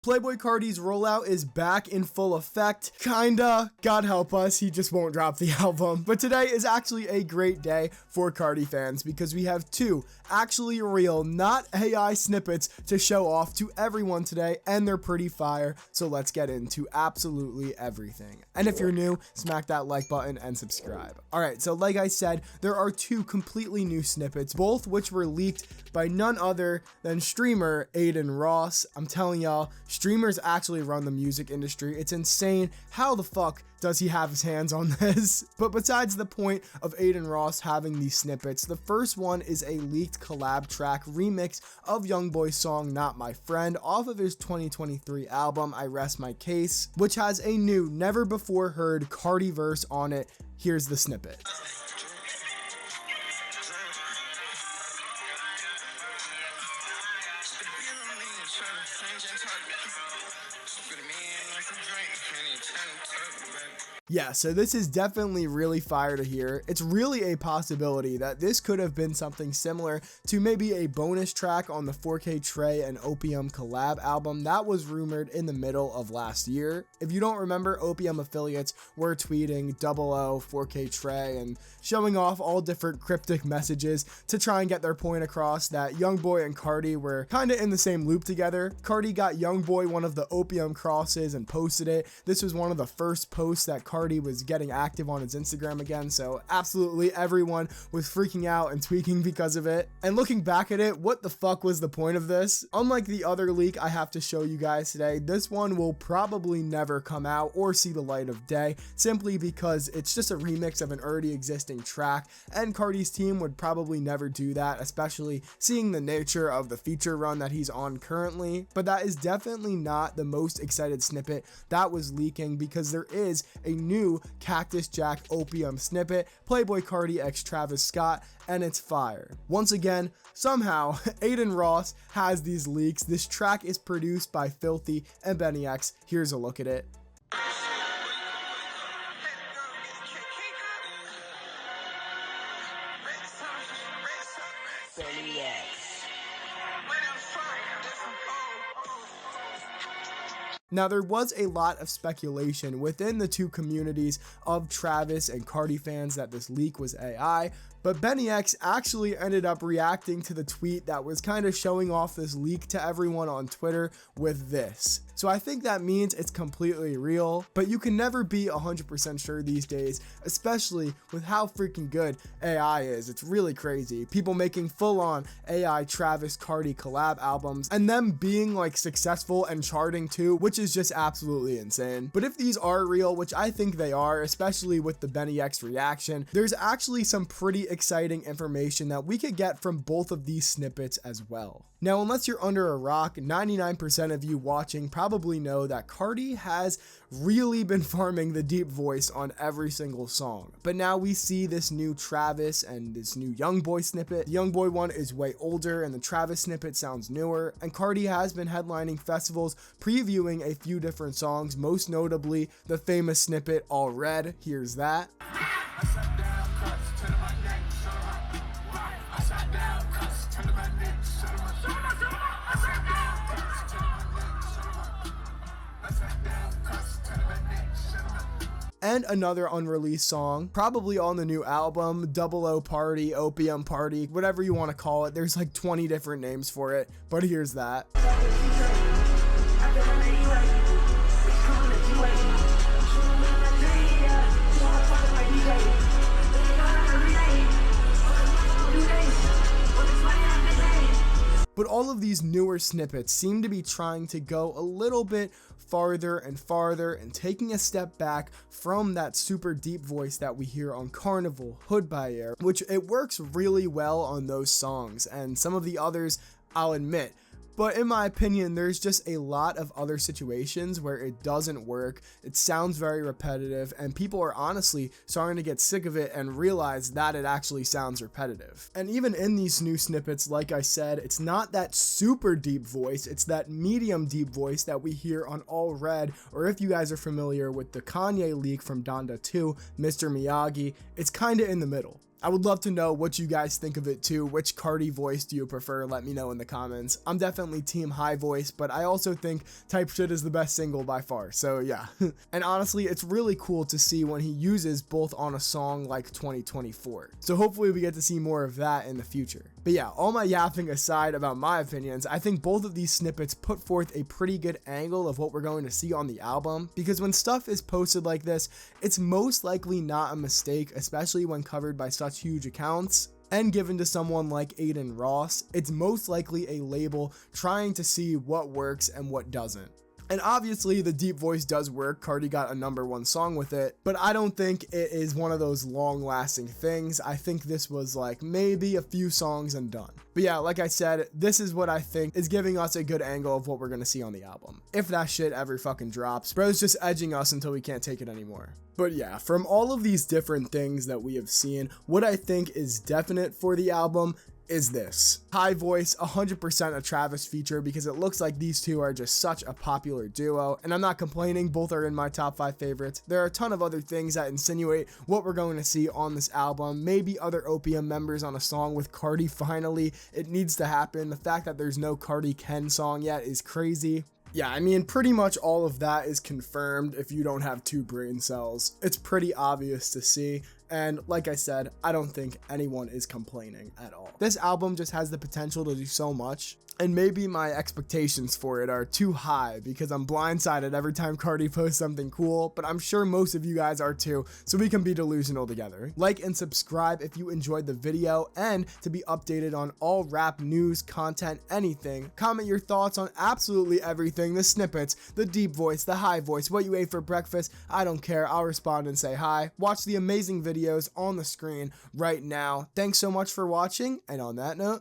Playboi Carti's rollout is back in full effect. Kinda. God help us, he just won't drop the album. But today is actually a great day for Carti fans because we have two actually real, not AI snippets to show off to everyone today, and they're pretty fire. So let's get into absolutely everything. And if you're new, smack that like button and subscribe. Alright, so like I said, there are two completely new snippets, both which were leaked by none other than streamer Adin Ross. I'm telling y'all, streamers actually run the music industry. It's insane. How the fuck does he have his hands on this? But besides the point of Adin Ross having these snippets, the first one is a leaked collab track remix of YoungBoy's song Not My Friend off of his 2023 album I Rest My Case, which has a new, never before heard Carti verse on it. Here's the snippet. Yeah, so this is definitely really fire to hear. It's really a possibility that this could have been something similar to maybe a bonus track on the 4K Trey and Opium collab album that was rumored in the middle of last year. If you don't remember, Opium affiliates were tweeting 00 4K Trey and showing off all different cryptic messages to try and get their point across that YoungBoy and Carti were kind of in the same loop together. Carti got YoungBoy one of the Opium crosses and posted it. This was one of the first posts that Carti was getting active on his Instagram again, so absolutely everyone was freaking out and tweaking because of it. And looking back at it, what the fuck was the point of this? Unlike the other leak I have to show you guys today, this one will probably never come out or see the light of day, simply because it's just a remix of an already existing track, and Carti's team would probably never do that, especially seeing the nature of the feature run that he's on currently. But that is definitely not the most excited snippet that was leaking, because there is a new Cactus Jack Opium snippet, Playboi Carti x Travis Scott, and it's fire. Once again, somehow, Adin Ross has these leaks. This track is produced by Filthy and Benny X. Here's a look at it. Now, there was a lot of speculation within the two communities of Travis and Carti fans that this leak was AI, but Benny X actually ended up reacting to the tweet that was kind of showing off this leak to everyone on Twitter with this. So I think that means it's completely real, but you can never be 100% sure these days, especially with how freaking good AI is. It's really crazy. People making full-on AI Travis Carti collab albums and them being like successful and charting too, which is just absolutely insane. But if these are real, which I think they are, especially with the Benny X reaction, there's actually some pretty exciting information that we could get from both of these snippets as well. Now, unless you're under a rock, 99% of you watching probably know that Carti has really been farming the deep voice on every single song. But now we see this new Travis and this new YoungBoy snippet. The YoungBoy one is way older and the Travis snippet sounds newer, and Carti has been headlining festivals previewing a few different songs, most notably the famous snippet All Red. Here's that. And another unreleased song, probably on the new album, 00 Party, Opium Party, whatever you want to call it. There's like 20 different names for it, but here's that. But all of these newer snippets seem to be trying to go a little bit farther and farther and taking a step back from that super deep voice that we hear on Carnival, Hood by Air, which it works really well on those songs, and some of the others I'll admit. But in my opinion, there's just a lot of other situations where it doesn't work, it sounds very repetitive, and people are honestly starting to get sick of it and realize that it actually sounds repetitive. And even in these new snippets, like I said, it's not that super deep voice, it's that medium deep voice that we hear on All Red, or if you guys are familiar with the Kanye leak from Donda 2, Mr. Miyagi, it's kinda in the middle. I would love to know what you guys think of it too. Which Carti voice do you prefer? Let me know in the comments. I'm definitely team high voice, but I also think Type Shit is the best single by far. So yeah. And honestly, it's really cool to see when he uses both on a song like 2024. So hopefully we get to see more of that in the future. But yeah, all my yapping aside about my opinions, I think both of these snippets put forth a pretty good angle of what we're going to see on the album, because when stuff is posted like this, it's most likely not a mistake, especially when covered by such huge accounts and given to someone like Aiden Ross. It's most likely a label trying to see what works and what doesn't. And obviously the deep voice does work. Carti got a #1 song with it, but I don't think it is one of those long lasting things. I think this was like maybe a few songs and done. But yeah, like I said, this is what I think is giving us a good angle of what we're gonna see on the album. If that shit ever fucking drops, bro's just edging us until we can't take it anymore. But yeah, from all of these different things that we have seen, what I think is definite for the album is this. High voice, 100% a Travis feature, because it looks like these two are just such a popular duo, and I'm not complaining, both are in my top 5 favorites. There are a ton of other things that insinuate what we're going to see on this album, maybe other Opium members on a song with Carti finally. It needs to happen. The fact that there's no Carti Ken song yet is crazy. Yeah, I mean, pretty much all of that is confirmed if you don't have 2 brain cells. It's pretty obvious to see. And like I said, I don't think anyone is complaining at all. This album just has the potential to do so much. And maybe my expectations for it are too high because I'm blindsided every time Carti posts something cool, but I'm sure most of you guys are too, so we can be delusional together. Like and subscribe if you enjoyed the video, and to be updated on all rap news, content, anything. Comment your thoughts on absolutely everything, the snippets, the deep voice, the high voice, what you ate for breakfast. I don't care, I'll respond and say hi. Watch the amazing videos on the screen right now. Thanks so much for watching, and on that note,